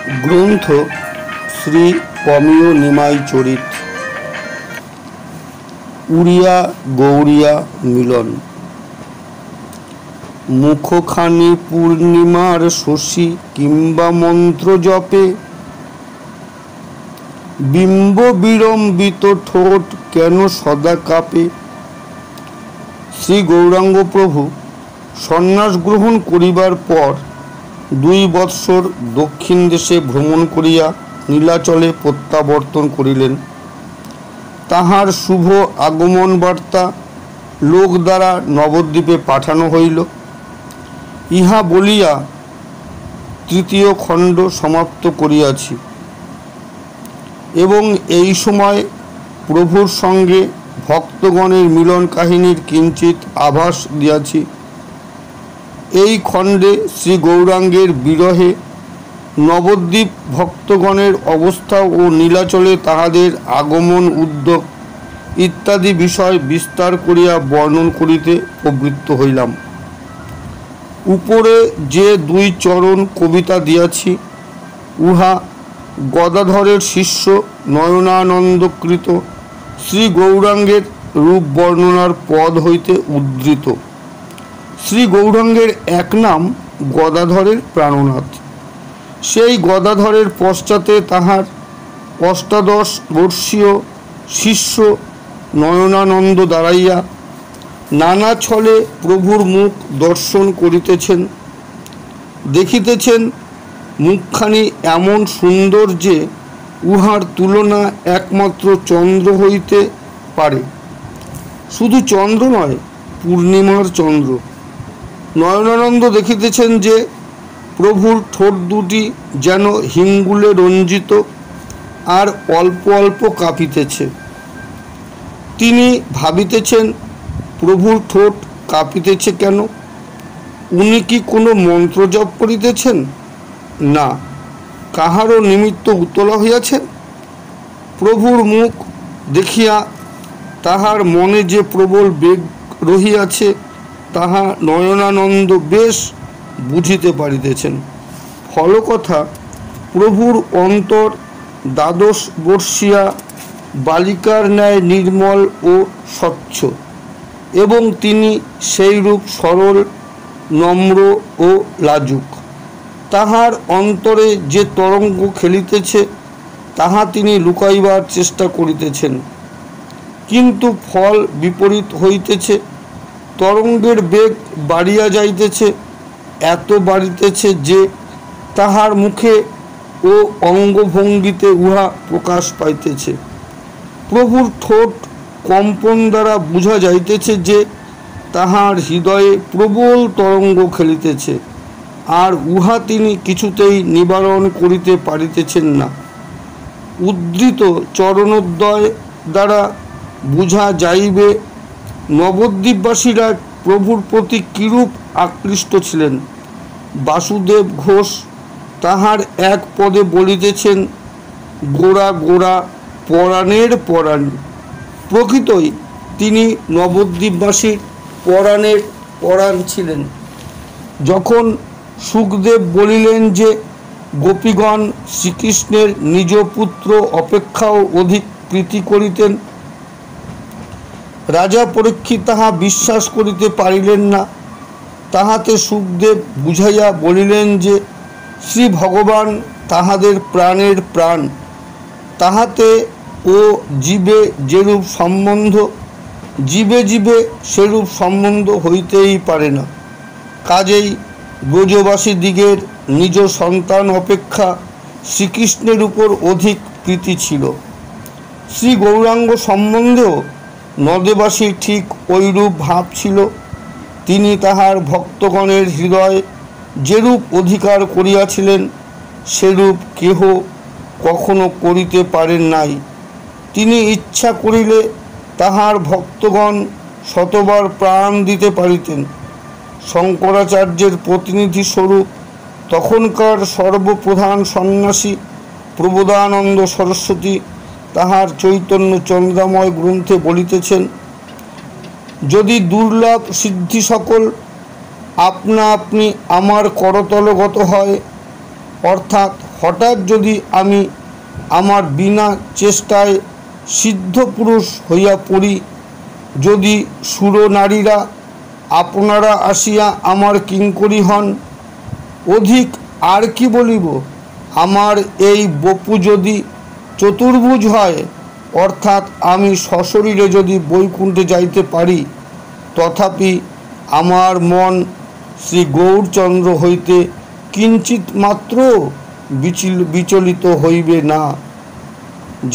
গ্রন্থ শ্রী পমীয় নিমাই চরিত। উড়িয়া গৌরিয়া মিলন। মুখখানি পূর্ণিমার শশী কিংবা মন্ত্র জপে, বিম্ব বিড়ম্বিত ঠোঁট কেন সদা কাঁপে। শ্রী গৌরাঙ্গ প্রভু সন্ন্যাস গ্রহণ করিবার পর 2 বৎসর দক্ষিণ দেশে ভ্রমণ করিয়া নীলাচলে প্রত্যাবর্তন করিলেন। তাহার শুভ আগমন বার্তা লোক দ্বারা নবদ্বীপে পাঠানো হইল। ইহা বলিয়া 3য় খণ্ড সমাপ্ত করিয়াছি এবং এই সময় প্রভুর সঙ্গে ভক্তগণের মিলন কাহিনীর কিঞ্চিত আভাস দিয়াছি। এই খণ্ডে শ্রী গৌরাঙ্গের বিরহে নবদ্বীপ ভক্তগণের অবস্থা ও নীলাচলে তাহাদের আগমন উদ্যোগ ইত্যাদি বিষয় বিস্তার করিয়া বর্ণন করিতে প্রবৃত্ত হইলাম। উপরে যে 2 চরণ কবিতা দিয়াছি, উহা গদাধরের শিষ্য নয়নানন্দকৃত শ্রী গৌরাঙ্গের রূপ বর্ণনার পদ হইতে উদ্ধৃত। শ্রী গৌরাঙ্গের এক নাম গদাধরের প্রাণনাথ। সেই গদাধরের পশ্চাতে তাহার 18 বর্ষীয় শিষ্য নয়নানন্দ দাঁড়াইয়া নানা ছলে প্রভুর মুখ দর্শন করিতেছেন। দেখিতেছেন মুখখানি এমন সুন্দর যে উহার তুলনা একমাত্র চন্দ্র হইতে পারে। শুধু চন্দ্র নয়, পূর্ণিমার চন্দ্র। নয়নানন্দ দেখিতেছেন যে প্রভুর ঠোঁট দুটি যেন হিঙ্গুলে রঞ্জিত আর অল্প অল্প কাঁপিতেছে। তিনি ভাবিতেছেন, প্রভুর ঠোঁট কাঁপিতেছে কেন? উনি কি কোনো মন্ত্র জপ করিতেছেন? না, কাহারও নিমিত্ত উতলা হইয়াছেন। প্রভুর মুখ দেখিয়া তাহার মনে যে প্রবল বেগ রহিয়াছে তাহা নয়নানন্দ বেশ বুঝিতে পারিতেছেন। ফলকথা, প্রভুর অন্তর 12 বর্ষীয়া বালিকার ন্যায় নির্মল ও স্বচ্ছ এবং তিনি সেইরূপ সরল, নম্র ও লাজুক। তাহার অন্তরে যে তরঙ্গ খেলিতেছে তাহা তিনি লুকাইবার চেষ্টা করিতেছেন, কিন্তু ফল বিপরীত হইতেছে। তরঙ্গের বেগ বাড়িয়া যাইতেছে, এত বাড়িতেছে যে তাহার মুখে ও অঙ্গভঙ্গিতে উহা প্রকাশ পাইতেছে। প্রভুর ঠোঁট কম্পন দ্বারা বুঝা যাইতেছে যে তাহার হৃদয়ে প্রবল তরঙ্গ খেলিতেছে, আর উহা তিনি কিছুতেই নিবারণ করিতে পারিতেছেন না। উদ্ধৃত চরণোদ্বয় দ্বারা বুঝা যাইবে নবদ্বীপবাসীরা প্রভুর প্রতি কিরূপ আকৃষ্ট ছিলেন। বাসুদেব ঘোষ তাহার এক পদে বলিতেছেন, গোড়া গোড়া পরাণের পরাণ। প্রকৃতই তিনি নবদ্বীপবাসীর পরাণের পরাণ ছিলেন। যখন সুখদেব বলিলেন যে গোপীগণ শ্রীকৃষ্ণের নিজ পুত্র অপেক্ষাও অধিক প্রীতি করিতেন, রাজা পরীক্ষিত তাহা বিশ্বাস করিতে পারিলেন না। তাহাতে সুখদেব বুঝাইয়া বলিলেন যে শ্রী ভগবান তাহাদের প্রাণের প্রাণ। তাহাতে ও জীবে যেরূপ সম্বন্ধ, জীবে জীবে সেরূপ সম্বন্ধ হইতেই পারে না। কাজেই ব্রজবাসী দিগের নিজ সন্তান অপেক্ষা শ্রীকৃষ্ণের উপর অধিক প্রীতি ছিল। শ্রী গৌরাঙ্গ সম্বন্ধেও নদেবাসীর ঠিক ঐরূপ ভাব ছিল। তিনি তাহার ভক্তগণের হৃদয় যেরূপ অধিকার করিয়াছিলেন সেরূপ কেহ কখনো করিতে পারেন নাই। তিনি ইচ্ছা করিলে তাহার ভক্তগণ শতবার প্রাণ দিতে পারিতেন। শঙ্করাচার্যের প্রতিনিধি স্বরূপ তখনকার সর্বপ্রধান সন্ন্যাসী প্রবোধানন্দ সরস্বতী তাহার চৈতন্য চন্দ্রাময় গ্রন্থে বলিতেছেন, যদি দুর্লভ সিদ্ধি সকল আপনা আপনি আমার করতলগত হয়, অর্থাৎ হঠাৎ যদি আমি আমার বিনা চেষ্টায় সিদ্ধ পুরুষ হইয়া পড়ি, যদি সুরনারীরা আপনারা আসিয়া আমার কিঙ্করী হন, অধিক আর কি বলিব? আমার এই বপু যদি চতুর্ভুজ হয়, অর্থাৎ আমি সশরীরে যদি বৈকুণ্ঠে যাইতে পারি, তথাপি আমার মন শ্রী গৌরচন্দ্র হইতে কিঞ্চিত মাত্র বিচলিত হইবে না।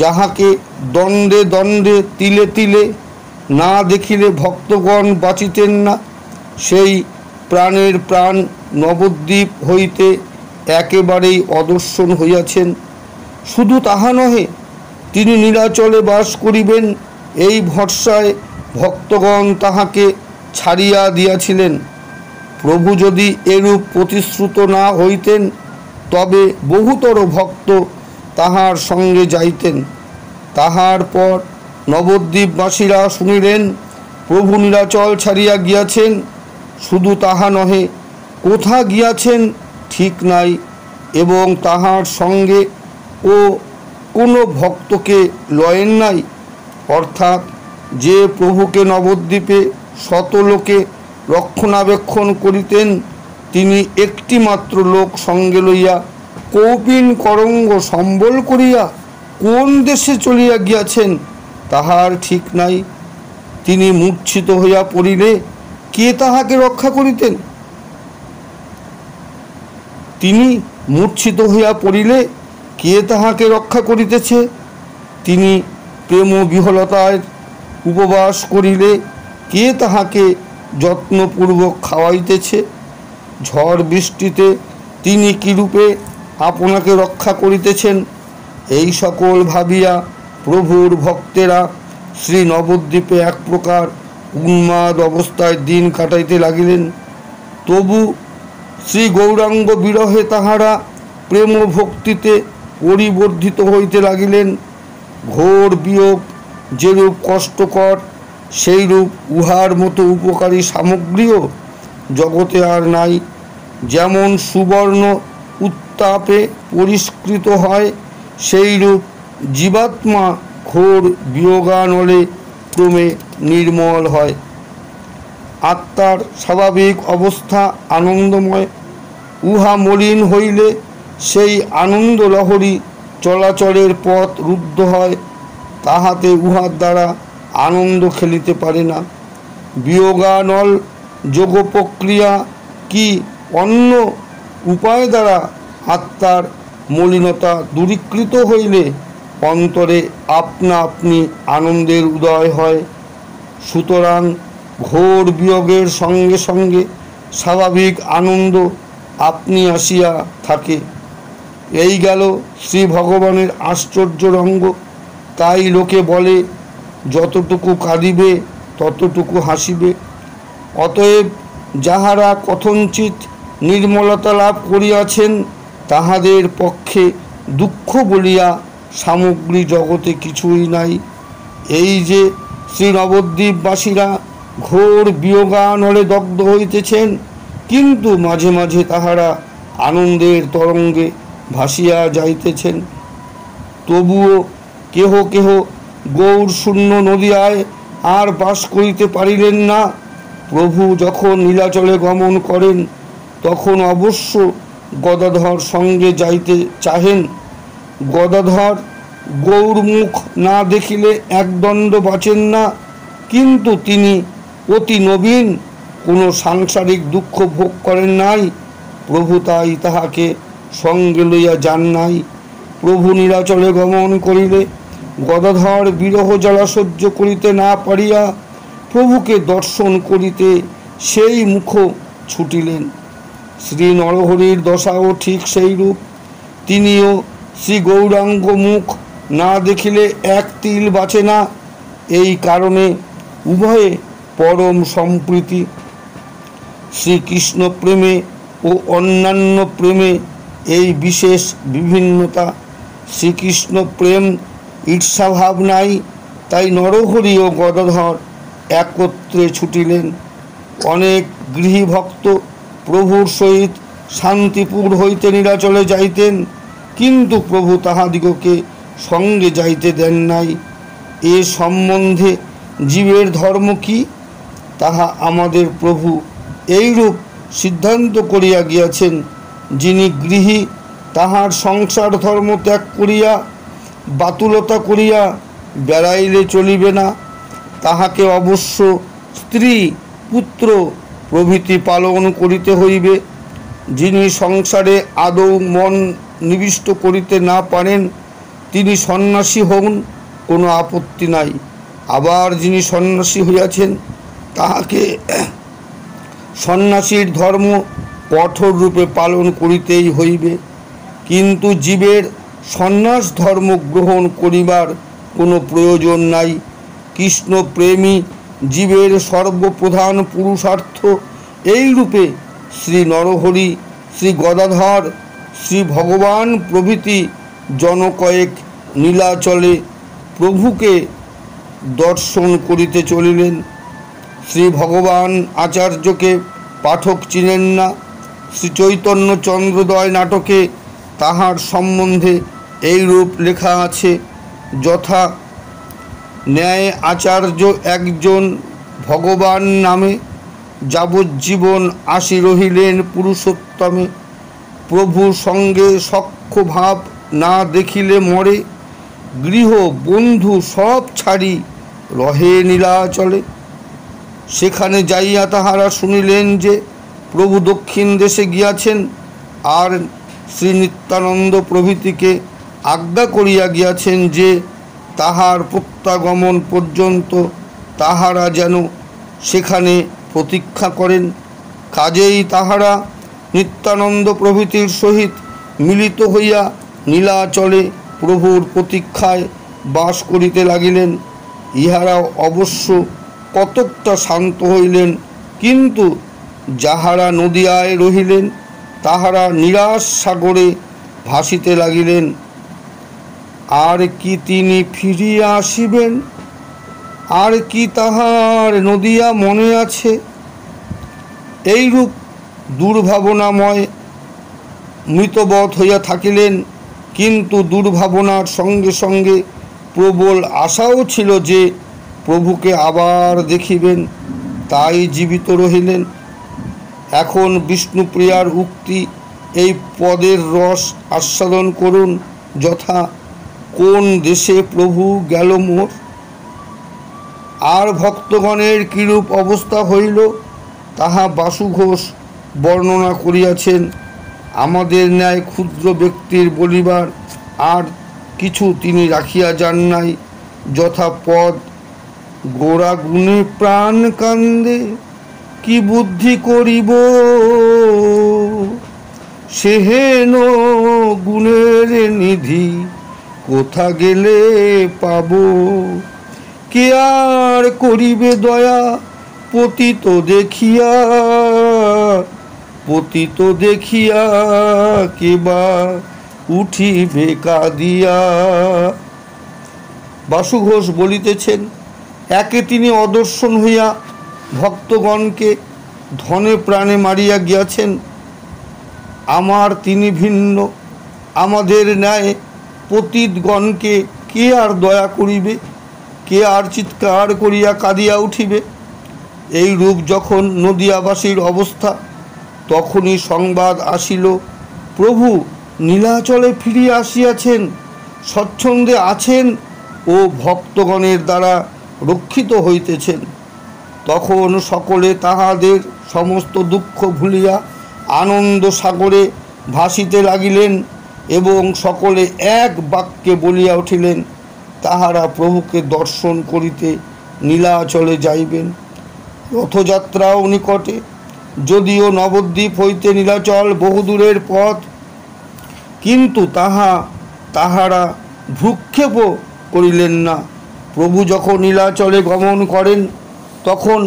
যাহাকে দণ্ডে দণ্ডে তিলে তিলে না দেখিলে ভক্তগণ বাঁচিতেন না, সেই প্রাণের প্রাণ নবদ্বীপ হইতে একেবারেই অদর্শন হইয়াছেন। শুধু তাহা নহে, তিনি নীলাচলে বাস করিবেন এই ভরসায় ভক্তগণ তাহাকে ছাড়িয়া দিয়াছিলেন। প্রভু যদি এরূপ প্রতিশ্রুত না হইতেন, তবে বহুতর ভক্ত তাহার সঙ্গে যাইতেন। তাহার পর নবদ্বীপবাসীরা শুনিলেন প্রভু নীলাচল ছাড়িয়া গিয়াছেন। শুধু তাহা নহে, কোথা গিয়াছেন ঠিক নাই, এবং তাহার সঙ্গে ও কোনো ভক্তকে লয়েন নাই। অর্থাৎ যে প্রভুকে নবদ্বীপে শত লোকে রক্ষণাবেক্ষণ করিতেন, তিনি একটি মাত্র লোক সঙ্গে লইয়া কৌপিন করঙ্গ সম্বল করিয়া কোন দেশে চলিয়া গিয়াছেন তাহার ঠিক নাই। তিনি মূর্ছিত হইয়া পড়িলে কে তাহাকে রক্ষা করিতেন? তিনি মূর্ছিত হইয়া পড়িলে কে তাহাকে রক্ষা করিতেছে? তিনি প্রেম বিহলতায় উপবাস করিলে কে তাহাকে যত্নপূর্বক খাওয়াইতেছে? ঝড় বৃষ্টিতে তিনি কিরূপে আপনাকে রক্ষা করিতেছেন? এই সকল ভাবিয়া প্রভুর ভক্তেরা শ্রী নবদ্বীপে এক প্রকার উন্মাদ অবস্থায় দিন কাটাইতে লাগিলেন। তবু শ্রী গৌরাঙ্গ বিরহে তাহারা প্রেম ভক্তিতে পরিবর্ধিত হইতে লাগিলেন। ঘোর বিয়োগ যেরূপ কষ্টকর, সেইরূপ উহার মতো উপকারী সামগ্রীও জগতে আর নাই। যেমন সুবর্ণ উত্তাপে পরিষ্কৃত হয়, সেইরূপ জীবাত্মা ঘোর বিয়োগানলে ক্রমে নির্মল হয়। আত্মার স্বাভাবিক অবস্থা আনন্দময়। উহা মলিন হইলে সেই আনন্দ লহরী চলাচলের পথ রুদ্ধ হয়, তাহাতে উহার দ্বারা আনন্দ খেলিতে পারে না। বিয়োগানল যোগ প্রক্রিয়া কি অন্য উপায় দ্বারা আত্মার মলিনতা দূরীকৃত হইলে অন্তরে আপনা আপনি আনন্দের উদয় হয়। সুতরাং ঘোর বিয়োগের সঙ্গে সঙ্গে স্বাভাবিক আনন্দ আপনি আসিয়া থাকে। এই গেল শ্রী ভগবানের আশ্চর্য রঙ্গ। তাই লোকে বলে, যতটুকু কাঁদিবে ততটুকু হাসিবে। অতএব যাহারা কথঞ্চিত নির্মলতা লাভ করিয়াছেন, তাহাদের পক্ষে দুঃখ বলিয়া সামগ্রী জগতে কিছুই নাই। এই যে শ্রী নবদ্বীপবাসীরা ঘোর বিয়োগানলে দগ্ধ হইতেছেন, কিন্তু মাঝে মাঝে তাহারা আনন্দের তরঙ্গে ভাসিয়া যাইতেছেন। তবুও কেহ কেহ গৌর শূন্য নদিয়ায় আর বাস করিতে পারিলেন না। প্রভু যখন নীলাচলে গমন করেন, তখন অবশ্য গদাধর সঙ্গে যাইতে চাহেন। গদাধর গৌরমুখ না দেখিলে একদণ্ড বাঁচেন না, কিন্তু তিনি অতি নবীন, কোনো সাংসারিক দুঃখ ভোগ করেন নাই। প্রভু তাই তাহাকে সঙ্গে লইয়া যান নাই। প্রভু নীলাচলে গমন করিলে গদাধর বিরহ জ্বালা সহ্য করিতে না পারিয়া প্রভুকে দর্শন করিতে সেই মুখ ছুটিলেন। শ্রী নরহরির দশাও ঠিক সেইরূপ। তিনিও শ্রী গৌরাঙ্গ মুখ না দেখিলে এক তিল বাঁচে না। এই কারণে উভয়ে পরম সম্প্রীতি। শ্রীকৃষ্ণ প্রেমে ও অন্যান্য প্রেমে এই বিশেষ বিভিন্নতা। শ্রীকৃষ্ণ প্রেম ঈর্ষাভাব নাই, তাই নরহরি ও গদাধর একত্রে ছুটিলেন। অনেক গৃহী ভক্ত প্রভুর সহিত শান্তিপুর হইতে নীলাচলে যাইতেন, কিন্তু প্রভু তাহাদিগকে সঙ্গে যাইতে দেন নাই। এ সম্বন্ধে জীবের ধর্ম কি, তাহা আমাদের প্রভু এইরূপ সিদ্ধান্ত করিয়া গিয়াছেন, যিনি গৃহী তাহার সংসার ধর্ম ত্যাগ করিয়া বাতুলতা করিয়া বেড়াইলে চলিবে না, তাহাকে অবশ্য স্ত্রী পুত্র প্রভৃতি পালন করিতে হইবে। যিনি সংসারে আদৌ মন নিবিষ্ট করিতে না পারেন, তিনি সন্ন্যাসী হন, কোনো আপত্তি নাই। আবার যিনি সন্ন্যাসী হইয়াছেন, তাহাকে সন্ন্যাসীর ধর্ম কঠোর রূপে পালন করিতেই হইবে। কিন্তু জীবের সন্ন্যাস ধর্ম গ্রহণ করিবার কোনো প্রয়োজন নাই। কৃষ্ণ প্রেমী জীবের সর্বপ্রধান পুরুষার্থ। এইরূপে শ্রী নরহরি, শ্রী গদাধর, শ্রী ভগবান প্রভৃতি জনকয়েক নীলাচলে প্রভুকে দর্শন করিতে চলিলেন। শ্রী ভগবান আচার্যকে পাঠক চিনেন না। শ্রী চৈতন্য চন্দ্রোদয় নাটকে তাহার সম্বন্ধে এইরূপ লেখা আছে, যথা ন্যায় আচার্য একজন ভগবান নামে যাবজ্জীবন আসি রহিলেন পুরুষোত্তমে। প্রভু সঙ্গে সখ্য ভাব না দেখিলে মরে, গৃহ বন্ধু সব ছাড়ি রহে নীলাচলে। সেখানে যাইয়া তাহারা শুনিলেন যে প্রভু দক্ষিণ দেশে গিয়াছেন, আর শ্রী নিত্যানন্দ প্রভৃতিকে আজ্ঞা করিয়া গিয়াছেন যে তাহার প্রত্যাগমন পর্যন্ত তাহারা যেন সেখানে প্রতীক্ষা করেন। কাজেই তাহারা নিত্যানন্দ প্রভৃতির সহিত মিলিত হইয়া নীলাচলে প্রভুর প্রতীক্ষায় বাস করিতে লাগিলেন। ইহারা অবশ্য কতকটা শান্ত হইলেন, কিন্তু যাহারা নদিয়ায় রহিলেন তাহারা নিরাশ সাগরে ভাসিতে লাগিলেন। আর কি তিনি ফিরিয়া আসিবেন? আর কি তাহার নদিয়া মনে আছে? এইরূপ দুর্ভাবনাময় মৃতবৎ হইয়া থাকিলেন। কিন্তু দুর্ভাবনার সঙ্গে সঙ্গে প্রবল আশাও ছিল যে প্রভুকে আবার দেখিবেন, তাই জীবিত রহিলেন। এখন বিষ্ণুপ্রিয়ার উক্তি এই পদের রস আস্বাদন করুন, যথা কোন দেশে প্রভু গেল মোর। আর ভক্তগণের কিরূপ অবস্থা হইল, তাহা বাসু ঘোষ বর্ণনা করিয়াছেন। আমাদের ন্যায় ক্ষুদ্র ব্যক্তির বলিবার আর কিছু তিনি রাখিয়া যান নাই, যথা পদ গোড়া গুণে প্রাণ কান্দে, কি বুদ্ধি করিব সেহেন গুণের নিধি, কোথা গেলে পাব, কে আর করিবে দয়া, পতিত দেখিয়া, পতিত দেখিয়া কেবা উঠিবে কাঁদিয়া। বাসু ঘোষ বলিতেছেন, একে তিনি অদর্শন হইয়া ভক্তগণকে ধনে প্রাণে মারিয়া গিয়াছেন। আমার তিনি ভিন্ন, আমাদের ন্যায় পতিতগণকে কে আর দয়া করিবে, কে আর চিৎকার করিয়া কাঁদিয়া উঠিবে। এই রূপ যখন নদিয়াবাসীর অবস্থা, তখনই সংবাদ আসিল প্রভু নীলাচলে ফিরিয়া আসিয়াছেন, স্বচ্ছন্দে আছেন ও ভক্তগণের দ্বারা রক্ষিত হইতেছেন। তখন সকলে তাহাদের সমস্ত দুঃখ ভুলিয়া আনন্দ সাগরে ভাসিতে লাগিলেন এবং সকলে এক বাক্যে বলিয়া উঠিলেন, তাহারা প্রভুকে দর্শন করিতে নীলাচলে যাইবেন। রথযাত্রাও নিকটে, যদিও নবদ্বীপ হইতে নীলাচল বহুদূরের পথ, কিন্তু তাহারা ভ্রুক্ষেপও করিলেন না। প্রভু যখন নীলাচলে গমন করেন, তখন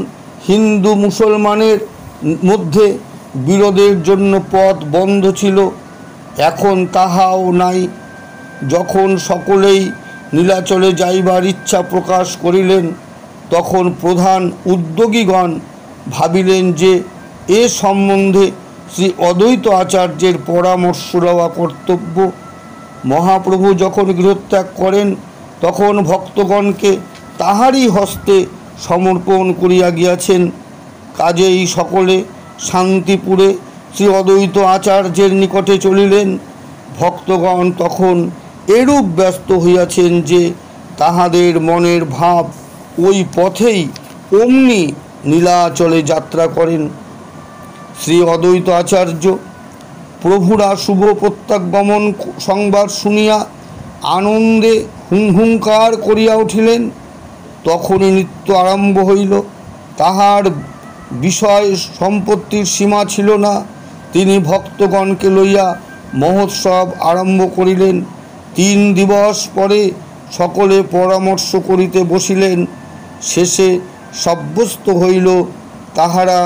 হিন্দু মুসলমানের মধ্যে বিরোধের জন্য পথ বন্ধ ছিল, এখন তাহাও নাই। যখন সকলেই নীলাচলে যাইবার ইচ্ছা প্রকাশ করিলেন, তখন প্রধান উদ্যোগীগণ ভাবিলেন যে এ সম্বন্ধে শ্রী অদ্বৈত আচার্যের পরামর্শ লওয়া কর্তব্য। মহাপ্রভু যখন গৃহত্যাগ করেন তখন ভক্তগণকে তাহারই হস্তে সমর্পণ করিয়া গিয়াছেন। কাজেই সকলে শান্তিপুরে শ্রী অদ্বৈত আচার্যের নিকটে চলিলেন। ভক্তগণ তখন এরূপ ব্যস্ত হইয়াছেন যে তাহাদের মনের ভাব ওই পথেই অমনি নীলাচলে যাত্রা করেন। শ্রী অদ্বৈত আচার্য প্রভুরা শুভ প্রত্যাগমন সংবাদ শুনিয়া আনন্দে হুংহুংকার করিয়া উঠিলেন। তখনই নৃত্য আরম্ভ হইল। তাহার বিষয় সম্পত্তির সীমা ছিল না। তিনি ভক্তগণকে লইয়া মহোৎসব আরম্ভ করিলেন। 3 দিবস পরে সকলে পরামর্শ করিতে বসিলেন। শেষে সাব্যস্ত হইল তাহারা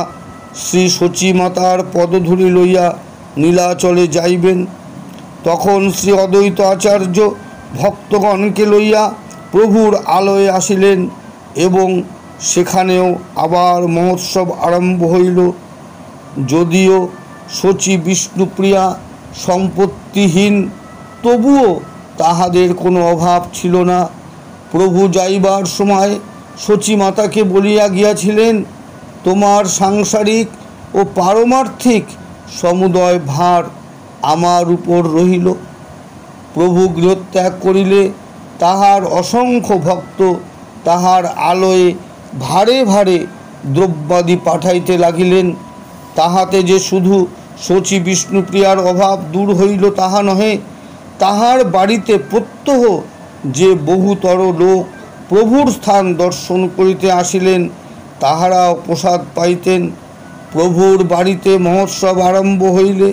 শ্রী সচিমাতার পদধূলি লইয়া নীলাচলে যাইবেন। তখন শ্রী অদ্বৈত আচার্য ভক্তগণকে লইয়া প্রভুর আলয়ে আসিলেন এবং সেখানেও আবার মহোৎসব আরম্ভ হইল। যদিও সচি বিষ্ণুপ্রিয়া সম্পত্তিহীন, তবুও তাহাদের কোনো অভাব ছিল না। প্রভু যাইবার সময় সচিমাতাকে বলিয়া গিয়াছিলেন, তোমার সাংসারিক ও পারমার্থিক সমুদয় ভার আমার উপর রহিল। প্রভু গৃহত্যাগ করিলে তাহার অসংখ্য ভক্ত তাহার আলয়ে ভারে ভারে দ্রব্যাদি পাঠাইতে লাগিলেন। তাহাতে যে শুধু সচি বিষ্ণুপ্রিয়ার অভাব দূর হইল তাহা নহে, তাহার বাড়িতে প্রত্যহ যে বহুতর লোক প্রভুর স্থান দর্শন করিতে আসিলেন তাহারাও প্রসাদ পাইতেন। প্রভুর বাড়িতে মহোৎসব আরম্ভ হইলে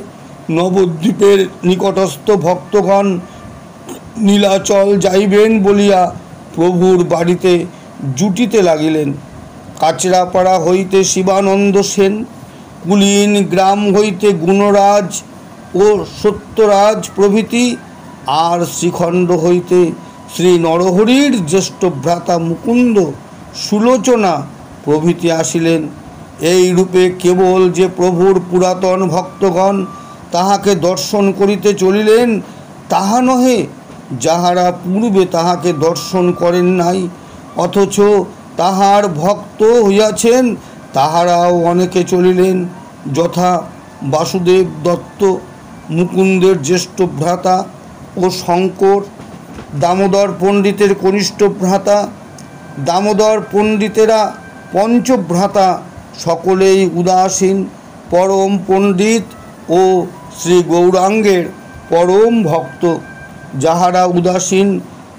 নবদ্বীপের নিকটস্থ ভক্তগণ নীলাচল যাইবেন বলিয়া প্রভুর বাড়িতে জুটিতে লাগিলেন। কাচরাপাড়া হইতে শিবানন্দ সেন, কুলীন গ্রাম হইতে গুণরাজ ও সত্যরাজ প্রভৃতি, আর শ্রীখণ্ড হইতে শ্রী নরহরির জ্যেষ্ঠ ভ্রাতা মুকুন্দ, সুলোচনা প্রভৃতি আসিলেন। এই রূপে কেবল যে প্রভুর পুরাতন ভক্তগণ তাহাকে দর্শন করিতে চলিলেন তাহা নহে, যাহারা পূর্বে তাহাকে দর্শন করেন নাই অথচ তাহার ভক্ত হইয়াছেন তাহারাও অনেকে চলিলেন। যথা বাসুদেব দত্ত, মুকুন্দের জ্যেষ্ঠ ভ্রাতা, ও শঙ্কর, দামোদর পণ্ডিতের কনিষ্ঠ ভ্রাতা, দামোদর পণ্ডিতেরা পঞ্চভ্রাতা, সকলেই উদাসীন পরম পণ্ডিত ও শ্রী গৌরাঙ্গের পরম ভক্ত। যাহারা উদাসীন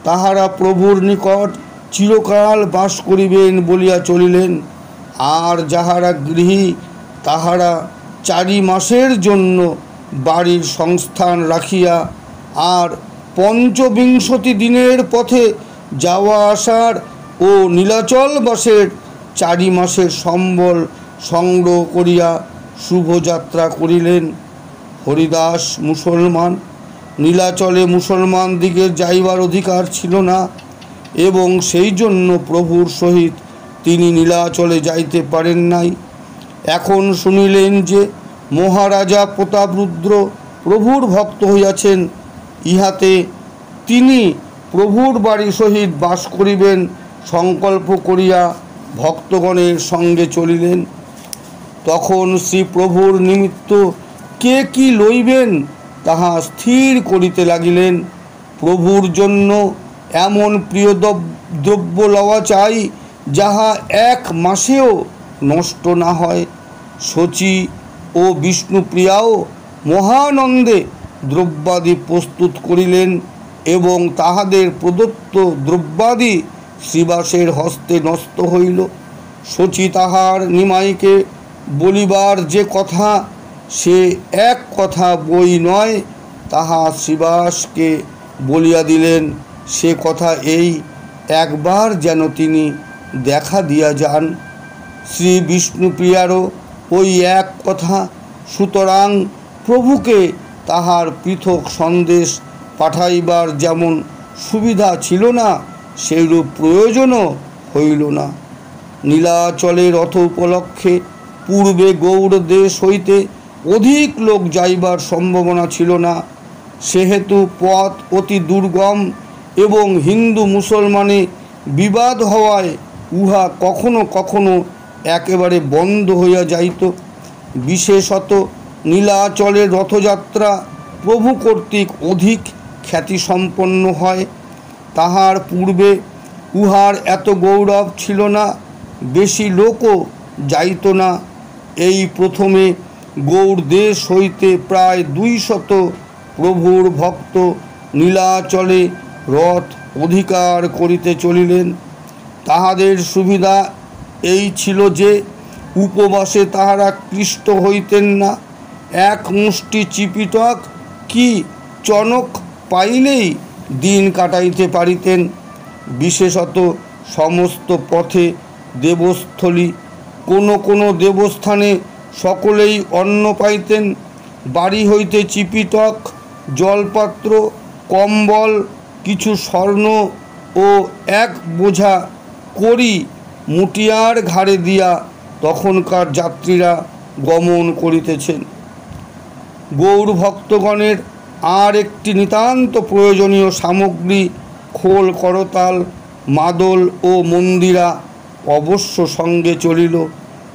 তাহারা প্রভুর নিকট চিরকাল বাস করিবেন বলিয়া চলিলেন। আর যাহারা গৃহী তাহারা 4 মাসের জন্য বাড়ির সংস্থান রাখিয়া আর 25 দিনের পথে যাওয়া আসার ও নীলাচল বাসের 4 মাসের সম্বল সংগ্রহ করিয়া শুভযাত্রা করিলেন। হরিদাস মুসলমান, নীলাচলে মুসলমান দিগের যাইবার অধিকার ছিল না এবং সেই জন্য প্রভুর সহিত তিনি নীলাচলে যাইতে পারেন নাই। এখন শুনিলেন যে মহারাজা প্রতাপরুদ্র প্রভুর ভক্ত হইয়াছেন, ইহাতে তিনি প্রভুর বাড়ি সহিত বাস করিবেন সংকল্প করিয়া ভক্তগণের সঙ্গে চলিলেন। তখন শ্রী প্রভুর নিমিত্ত কে কি লইবেন তাহা স্থির করিতে লাগিলেন। প্রভুর জন্য এমন প্রিয় দ্রব্য লওয়া চাই যাহা 1 মাসেও নষ্ট না হয়। সচি ও বিষ্ণুপ্রিয়াও মহানন্দে দ্রব্যাদি প্রস্তুত করিলেন এবং তাহাদের প্রদত্ত দ্রব্যাদি শ্রীবাসের হস্তে নষ্ট হইল। সচি তাহার নিমাইকে বলিবার যে কথা সে 1 কথা বই নয় তাহা শ্রীবাসকে বলিয়া দিলেন। সে কথা এই, একবার যেন তিনি দেখা দিয়া যান। শ্রী বিষ্ণুপ্রিয়ারও ওই 1 কথা। সুতরাং প্রভুকে তাহার পৃথক সন্দেশ পাঠাইবার যেমন সুবিধা ছিল না সেইরূপ প্রয়োজনও হইল না। নীলাচলের রথ উপলক্ষে পূর্বে গৌড় দেশ হইতে অধিক লোক যাইবার সম্ভাবনা ছিল না। সেহেতু পথ অতি দুর্গম এবং হিন্দু মুসলমানে বিবাদ হওয়ায় উহা কখনো কখনো একেবারে বন্ধ হইয়া যাইত। বিশেষত নীলাচলের রথযাত্রা প্রভু কর্তৃক অধিক খ্যাতিসম্পন্ন হয়। তাহার পূর্বে উহার এত গৌরব ছিল না, বেশি লোকও যাইত না। এই প্রথমে গৌড় দেশ হইতে প্রায় 200 প্রভুর ভক্ত নীলাচলে রথ অধিকার করিতে চলিলেন। তাহাদের সুবিধা এই ছিল যে উপবাসে তাহারা ক্লিষ্ট হইতেন না। এক মুষ্টি চিপিটক কি চনক পাইলেই দিন কাটাইতে পারিতেন। বিশেষত সমস্ত পথে দেবস্থলী, কোনো দেবস্থানে সকলেই অন্ন পাইতেন। বাড়ি হইতে চিপিটক, জলপাত্র, কম্বল, কিছু স্বর্ণ ও এক বোঝা করি মুটিয়ার ঘাড়ে দিয়া তখনকার যাত্রীরা গমন করিতেছেন। গৌর ভক্তগণের আর একটি নিতান্ত প্রয়োজনীয় সামগ্রী খোল, করতাল, মাদল ও মন্দিরা অবশ্য সঙ্গে চলিল।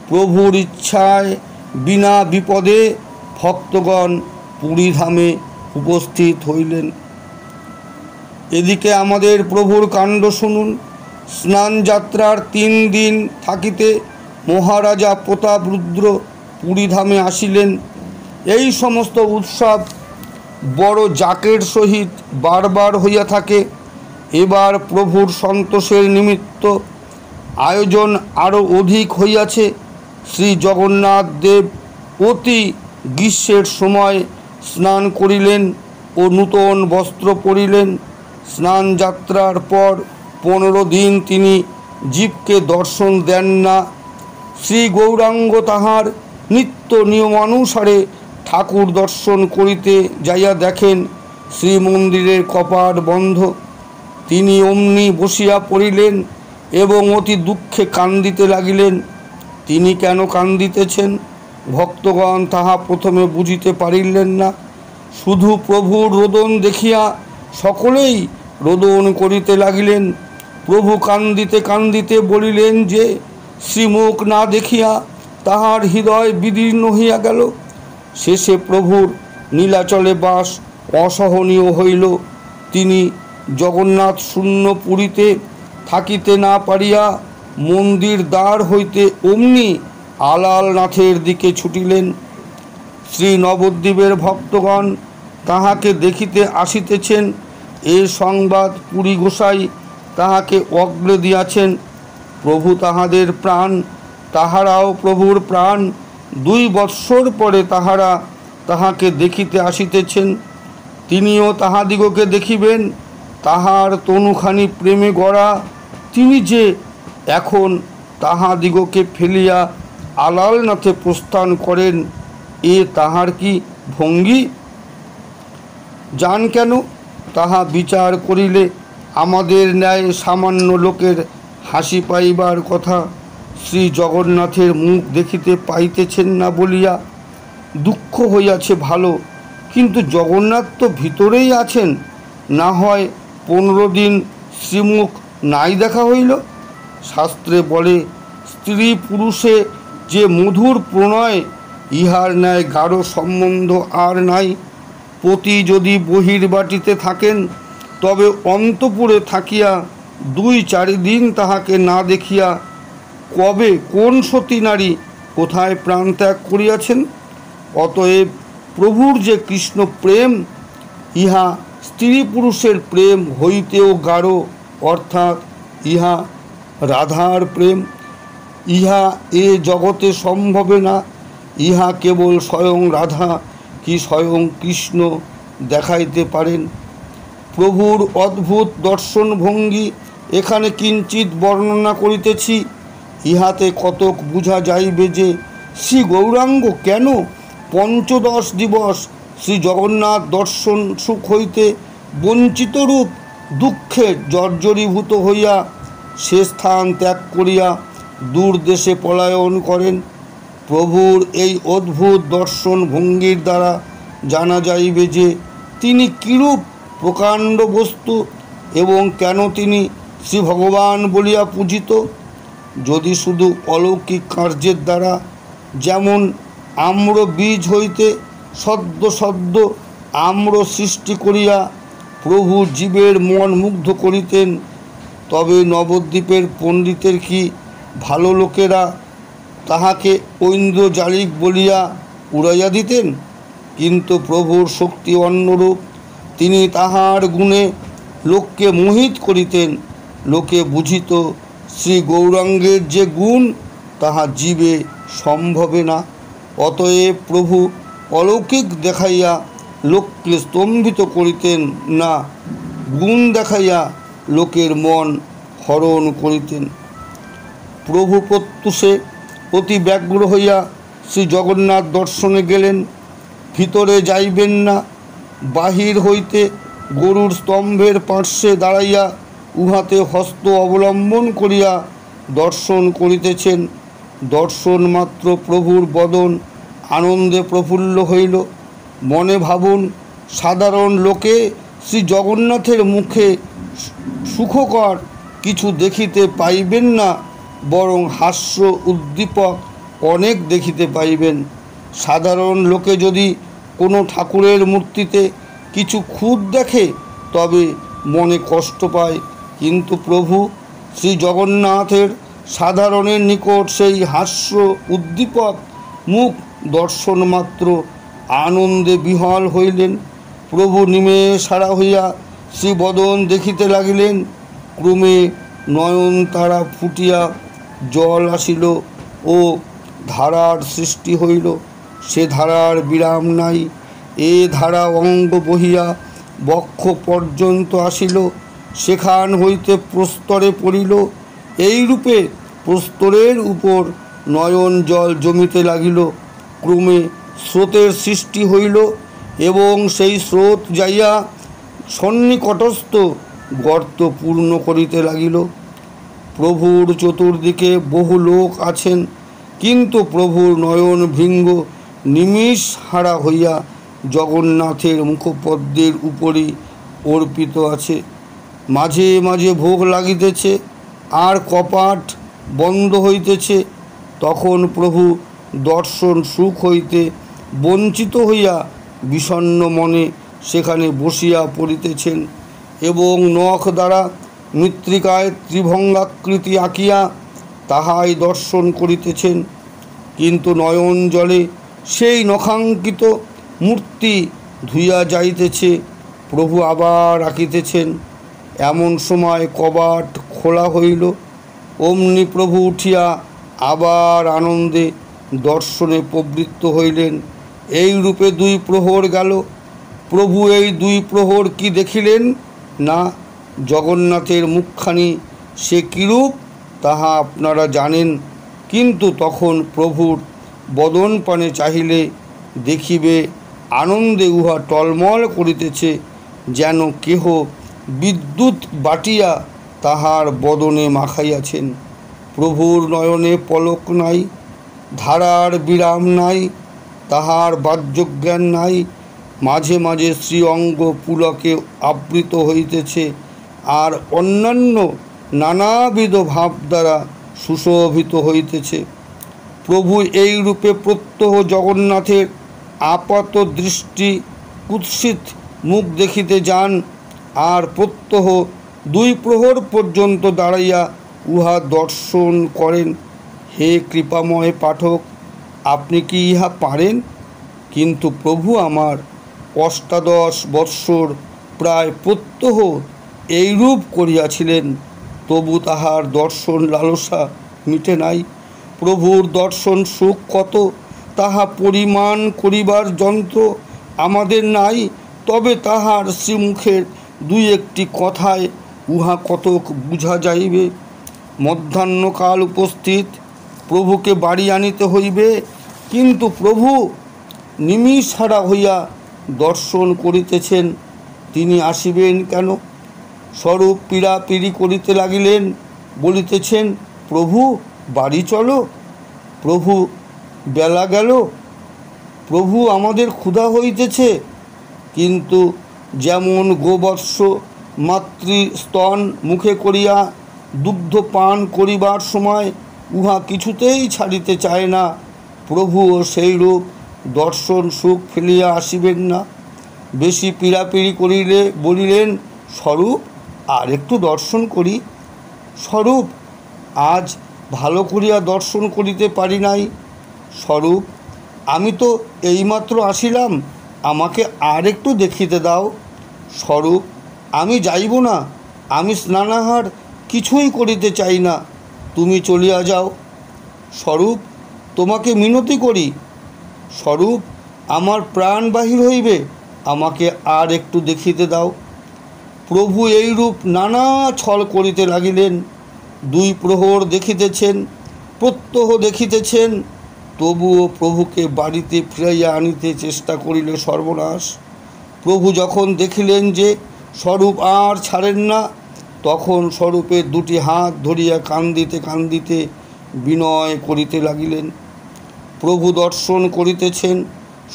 প্রভুর ইচ্ছায় বিনা বিপদে ভক্তগণ পুরীধামে উপস্থিত হইলেন। এদিকে আমাদের প্রভুর কাণ্ড শুনুন। স্নান যাত্রার 3 দিন থাকিতে মহারাজা প্রতাপরুদ্র পুরীধামে আসিলেন। এই সমস্ত উৎসব বড় জাকের সহিত বারবার হইয়া থাকে। এবার প্রভুর সন্তোষের নিমিত্ত আয়োজন আরও অধিক হইয়াছে। শ্রী জগন্নাথ দেব অতি গ্রীষ্মের সময় স্নান করিলেন ও নূতন বস্ত্র পরিলেন। স্নান যাত্রার পর 15 দিন তিনি জীবকে দর্শন দেন না। শ্রী গৌরাঙ্গ তাহার নিত্য নিয়মানুসারে ঠাকুর দর্শন করিতে যাইয়া দেখেন শ্রীমন্দিরের কপাট বন্ধ। তিনি অমনি বসিয়া পড়িলেন এবং অতি দুঃখে কান্দিতে লাগিলেন। তিনি কেন কান্দিতেছেন ভক্তগণ তাহা প্রথমে বুঝিতে পারিলেন না। শুধু প্রভুর রোদন দেখিয়া সকলেই রোদন করিতে লাগিলেন। প্রভু কান্দিতে কান্দিতে বলিলেন যে শ্রীমুখ না দেখিয়া তাহার হৃদয় বিদীর্ণ হইয়া গেল। শেষে প্রভুর নীলাচলে বাস অসহনীয় হইল। তিনি জগন্নাথ শূন্য পুরীতে থাকিতে না পারিয়া মন্দির দ্বার হইতে অমনি আলালনাথের দিকে ছুটিলেন। শ্রী নবদ্বীপের ভক্তগণ তাহাকে দেখিতে আসিতেছেন এ সংবাদ পুরী গোসাই তাহাকে অগ্রে দিয়াছেন। প্রভু তাহাদের প্রাণ, তাহারাও প্রভুর প্রাণ। 2 বৎসর পরে তাহারা তাহাকে দেখিতে আসিতেছেন। তিনিও তাহাদিগকে দেখিবেন। তাহার তনুখানি প্রেমে গড়া, তিনি যে এখন তাহাদিগকে ফেলিয়া আলালনাথে প্রস্থান করেন, এ তাহার কি ভঙ্গি? যান কেন তাহা বিচার করিলে আমাদের ন্যায় সামান্য লোকের হাসি পাইবার কথা। শ্রী জগন্নাথের মুখ দেখিতে পাইতেছেন না বলিয়া দুঃখ হইয়াছে ভালো, কিন্তু জগন্নাথ তো ভিতরেই আছেন। না হয় 15 দিন শ্রীমুখ নাই দেখা হইল। শাস্ত্রে বলে স্ত্রী পুরুষে যে মধুর প্রণয়, ইহার ন্যায় গাঢ় সম্বন্ধ আর নাই। পতি যদি বহির্বাটিতে থাকেন তবে অন্তপুরে থাকিয়া 2-4 দিন তাহাকে না দেখিয়া কবে কোন সতী নারী কোথায় প্রাণত্যাগ করিয়াছেন? অতএব প্রভুর যে কৃষ্ণ প্রেম, ইহা স্ত্রী পুরুষের প্রেম হইতেও গাঢ়, অর্থাৎ ইহা রাধার প্রেম। ইহা এ জগতে সম্ভবে না। ইহা কেবল স্বয়ং রাধা কি স্বয়ং কৃষ্ণ দেখাইতে পারেন। প্রভুর অদ্ভুত দর্শন ভঙ্গি এখানে কিঞ্চিত বর্ণনা করিতেছি। ইহাতে কতক বুঝা যাইবে যে শ্রী গৌরাঙ্গ কেন 15 দিবস শ্রী জগন্নাথ দর্শন সুখ হইতে বঞ্চিতরূপ দুঃখে জর্জরীভূত হইয়া সে স্থান ত্যাগ করিয়া দূর দেশে পলায়ন করেন। প্রভুর এই অদ্ভুত দর্শন ভঙ্গির দ্বারা জানা যাইবে যে তিনি কিরূপ প্রকাণ্ড বস্তু এবং কেন তিনি শ্রী ভগবান বলিয়া পূজিত? যদি শুধু অলৌকিক কার্যের দ্বারা, যেমন আম্র বীজ হইতে সদ্য সদ্য আম্র সৃষ্টি করিয়া প্রভু জীবের মন মুগ্ধ করিতেন, তবে নবদ্বীপের পণ্ডিতের কি ভালো লোকেরা তাহাকে ঐন্দ্রজালিক বলিয়া উড়াইয়া দিতেন? কিন্তু প্রভুর শক্তি অন্যরূপ। তিনি তাহার গুণে লোককে মোহিত করিতেন। লোকে বুঝিত শ্রী গৌরাঙ্গের যে গুণ, তাহা জীবে সম্ভবে না। অতএব প্রভু অলৌকিক দেখাইয়া লোককে স্তম্ভিত করিতেন না, গুণ দেখাইয়া লোকের মন হরণ করিতেন। প্রভু প্রত্যুষে অতি ব্যগ্র হইয়া শ্রী জগন্নাথ দর্শনে গেলেন। ভিতরে যাইবেন না, বাহির হইতে গরুর স্তম্ভের পার্শ্বে দাঁড়াইয়া উহাতে হস্ত অবলম্বন করিয়া দর্শন করিতেছেন। দর্শন মাত্র প্রভুর বদন আনন্দে প্রফুল্ল হইল। মনে ভাবুন, সাধারণ লোকে শ্রী জগন্নাথের মুখে সুখকর কিছু দেখিতে পাইবেন না, বরং হাস্য উদ্দীপক অনেক দেখিতে পাইবেন। সাধারণ লোকে যদি কোনো ঠাকুরের মূর্তিতে কিছু খুঁত দেখে তবে মনে কষ্ট পায়, কিন্তু প্রভু শ্রী জগন্নাথের সাধারণের নিকট সেই হাস্য উদ্দীপক মুখ দর্শন মাত্র আনন্দে বিহ্বল হইলেন। প্রভু নিমেষহারা হইয়া শ্রীবদন দেখিতে লাগিলেন। ক্রমে নয়ন তারা ফুটিয়া জল আসিল ও ধারার সৃষ্টি হইল। সে ধারার বিরাম নাই। এ ধারা অঙ্গ বহিয়া বক্ষ পর্যন্ত আসিল, সেখান হইতে প্রস্তরে পড়িল। এইরূপে প্রস্তরের উপর নয়ন জল জমিতে লাগিল। ক্রমে স্রোতের সৃষ্টি হইল এবং সেই স্রোত যাইয়া সন্নিকটস্থ গর্ত পূর্ণ করিতে লাগিল। প্রভুর চতুর্দিকে বহু লোক আছেন, কিন্তু প্রভুর নয়ন ভৃঙ্গ নিমিষহারা হইয়া জগন্নাথের মুখপদ্মের উপরই অর্পিত আছে। মাঝে মাঝে ভোগ লাগিতেছে আর কপাট বন্ধ হইতেছে। তখন প্রভু দর্শন সুখ হইতে বঞ্চিত হইয়া বিষণ্ণ মনে সেখানে বসিয়া পড়িতেছেন এবং নখ দ্বারা মৃত্তিকায় ত্রিভঙ্গাকৃতি আঁকিয়া তাহাই দর্শন করিতেছেন। কিন্তু নয়ন জলে সেই নখাঙ্কিত মূর্তি ধুইয়া যাইতেছে। প্রভু আবার আঁকিতেছেন। এমন সময় কবাট খোলা হইল। অমনি প্রভু উঠিয়া আবার আনন্দে দর্শনে প্রবৃত্ত হইলেন। এই রূপে 2 প্রহর গেল। প্রভু এই 2 প্রহর কি দেখিলেন না? জগন্নাথের মুখখানি সে কিরূপ তাহা আপনারা জানেন, কিন্তু তখন প্রভুর বদন পানে চাহিলে দেখিবে আনন্দে উহা টলমল করিতেছে, যেন কেহ বিদ্যুৎ বাটিয়া তাহার বদনে মাখাইয়াছেন। প্রভুর নয়নে পলক নাই, ধারার বিরাম নাই, তাহার বাহ্যজ্ঞান নাই। মাঝে মাঝে শ্রী অঙ্গ পুলকে আবৃত হইতেছে আর অন্যান্য নানাবিধ ভাব দ্বারা সুশোভিত হইতেছে। প্রভু এই রূপে প্রত্যহ জগন্নাথের আপাত দৃষ্টি কুৎসিত মুখ দেখিতে যান আর প্রত্যহ 2 প্রহর পর্যন্ত দাঁড়াইয়া উহা দর্শন করেন। হে কৃপাময় পাঠক, আপনি কি ইহা পারেন? কিন্তু প্রভু আমার 18 বৎসর প্রায় প্রত্যহ এইরূপ করিয়াছিলেন, তবু তাহার দর্শন লালসা মিটে নাই। প্রভুর দর্শন সুখ কত তাহা পরিমাণ করিবার যন্ত্র আমাদের নাই, তবে তাহার শ্রীমুখের 2-1টি কথায় উহা কতক বুঝা যাইবে। মধ্যাহ্নকাল উপস্থিত, প্রভুকে বাড়ি আনিতে হইবে, কিন্তু প্রভু নিমিষহারা হইয়া দর্শন করিতেছেন। তিনি আসিবেন কেন? স্বরূপ পীড়াপিড়ি করিতে লাগিলেন, বলিতেছেন, প্রভু বাড়ি চলো, প্রভু বেলা গেল, প্রভু আমাদের ক্ষুধা হইতেছে। কিন্তু যেমন গোবৎস মাতৃস্তন মুখে করিয়া দুগ্ধ পান করিবার সময় উহা কিছুতেই ছাড়িতে চায় না, প্রভুও সেইরূপ দর্শন সুখ ফেলিয়া আসিবেন না। বেশি পীড়াপিড়ি করিলে বলিলেন, স্বরূপ আর একটু দর্শন করি। স্বরূপ, আজ ভালো করিয়া দর্শন করিতে পারি নাই। স্বরূপ, আমি তো এইমাত্র আসিলাম, আমাকে আর একটু দেখিতে দাও। স্বরূপ, আমি যাইব না, আমি স্নানাহার কিছুই করিতে চাই না, তুমি চলিয়া যাও। স্বরূপ, তোমাকে মিনতি করি। স্বরূপ, আমার প্রাণ বাহির হইবে, আমাকে আর একটু দেখিতে দাও। প্রভু এইরূপ নানা ছল করিতে লাগিলেন। 2 প্রহর দেখিতেছেন, প্রত্যহ দেখিতেছেন, তবুও প্রভুকে বাড়িতে ফিরাইয়া আনিতে চেষ্টা করিলে সর্বনাশ। প্রভু যখন দেখিলেন যে স্বরূপ আর ছাড়েন না, তখন স্বরূপের 2টি হাত ধরিয়া কান্দিতে কান্দিতে বিনয় করিতে লাগিলেন। প্রভু দর্শন করিতেছেন,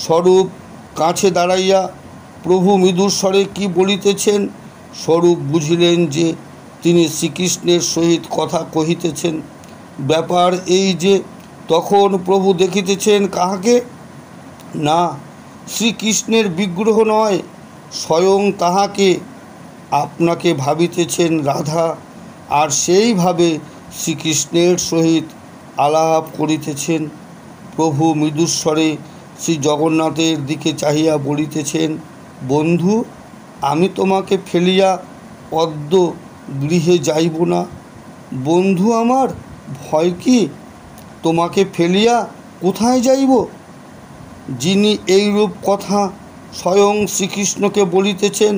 স্বরূপ কাছে দাঁড়াইয়া প্রভু মৃদুস্বরে কি বলিতেছেন। স্বরূপ বুঝিলেন যে তিনি শ্রীকৃষ্ণের সহিত কথা কহিতেছেন। ব্যাপার এই যে তখন প্রভু দেখিতেছেন কাহাকে? না, শ্রীকৃষ্ণের বিগ্রহ নয়, স্বয়ং তাহাকে। আপনাকে ভাবিতেছেন রাধা, আর সেইভাবে শ্রীকৃষ্ণের সহিত আলাপ করিতেছেন। প্রভু মৃদুস্বরে শ্রী জগন্নাথের দিকে চাহিয়া বলিতেছেন, বন্ধু, আমি তোমাকে ফেলিয়া অদ্য গৃহে যাইব না। বন্ধু আমার, ভয় কি? তোমাকে ফেলিয়া কোথায় যাইব? যিনি এইরূপ কথা স্বয়ং শ্রীকৃষ্ণকে বলিতেছেন,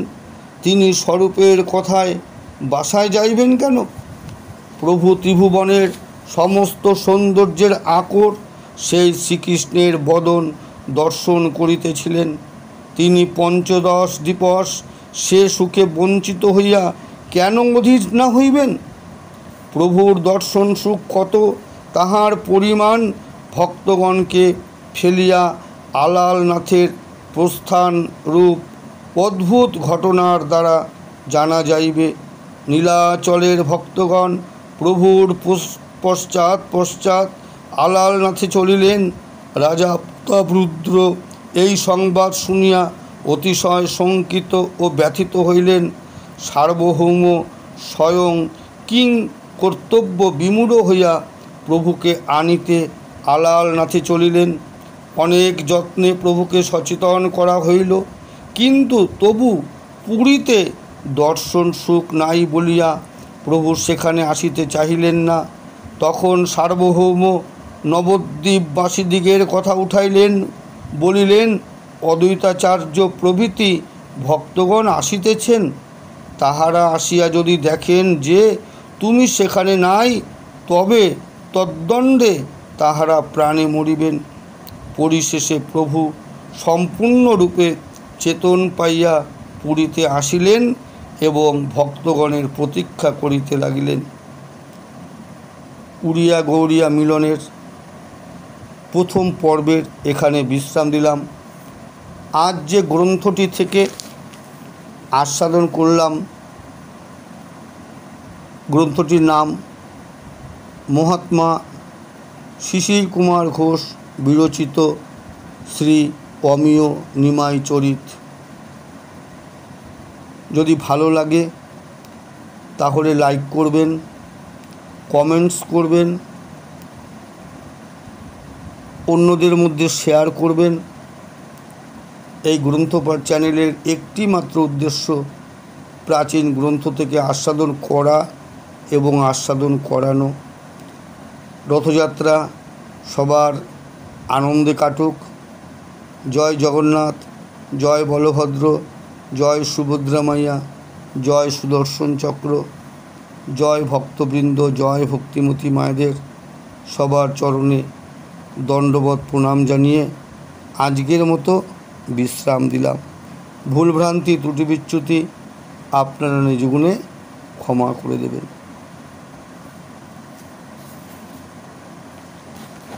তিনি স্বরূপের কথায় বাসায় যাইবেন কেন? প্রভু ত্রিভুবনের সমস্ত সৌন্দর্যের আকর সেই শ্রীকৃষ্ণের বদন দর্শন করিতেছিলেন। তিনি 15 দিবস সে সুখে বঞ্চিত হইয়া কেন অধীর না হইবেন? প্রভুর দর্শন সুখ কত, তাহার পরিমাণ ভক্তগণকে ফেলিয়া আলালনাথের প্রস্থান রূপ অদ্ভুত ঘটনার দ্বারা জানা যাইবে। নীলাচলের ভক্তগণ প্রভুর পশ্চাৎ পশ্চাৎ আলালনাথে চলিলেন। রাজা প্রতাপরুদ্র এই সংবাদ শুনিয়া অতিশয় শঙ্কিত ও ব্যথিত হইলেন। সার্বভৌম স্বয়ং কিং কর্তব্য বিমূঢ় হইয়া প্রভুকে আনিতে আলালনাথে চলিলেন। অনেক যত্নে প্রভুকে সচেতন করা হইল, কিন্তু তবু পুরীতে দর্শন সুখ নাই বলিয়া প্রভু সেখানে আসিতে চাহিলেন না। তখন সার্বভৌম নবদ্বীপবাসীদিগের কথা উঠাইলেন, বলিলেন, অদ্বৈতাচার্য প্রভৃতি ভক্তগণ আসিতেছেন। তাহারা আসিয়া যদি দেখেন যে তুমি সেখানে নাই, তবে তদ্দণ্ডে তাহারা প্রাণে মরিবেন। পরিশেষে প্রভু সম্পূর্ণরূপে চেতন পাইয়া পুরীতে আসিলেন এবং ভক্তগণের প্রতীক্ষা করিতে লাগিলেন। উড়িয়া গৌরিয়া মিলনের প্রথম পর্বের এখানে বিশ্রাম দিলাম। আজ যে গ্রন্থটি থেকে আস্বাদন করলাম, গ্রন্থটির নাম মহাত্মা শিশির কুমার ঘোষ বিরচিত শ্রী অমিয় নিমাই চরিত। যদি ভালো লাগে তাহলে লাইক করবেন, কমেন্টস করবেন, অন্যদের মধ্যে শেয়ার করবেন। এই গ্রন্থপাঠ চ্যানেলের একটি মাত্র উদ্দেশ্য প্রাচীন গ্রন্থ থেকে আস্বাদন করা এবং আস্বাদন করানো। রথযাত্রা সবার আনন্দে কাটুক। জয় জগন্নাথ, জয় বলভদ্র, জয় সুভদ্রা মাইয়া, জয় সুদর্শন চক্র, জয় ভক্তবৃন্দ, জয় ভক্তিমতী মায়েদের সবার চরণে দণ্ডবত প্রণাম জানিয়ে আজকের মতো বিশ্রাম দিলাম। ভুলভ্রান্তি ত্রুটি বিচ্যুতি আপনারা নিজ গুণে ক্ষমা করে দেবেন।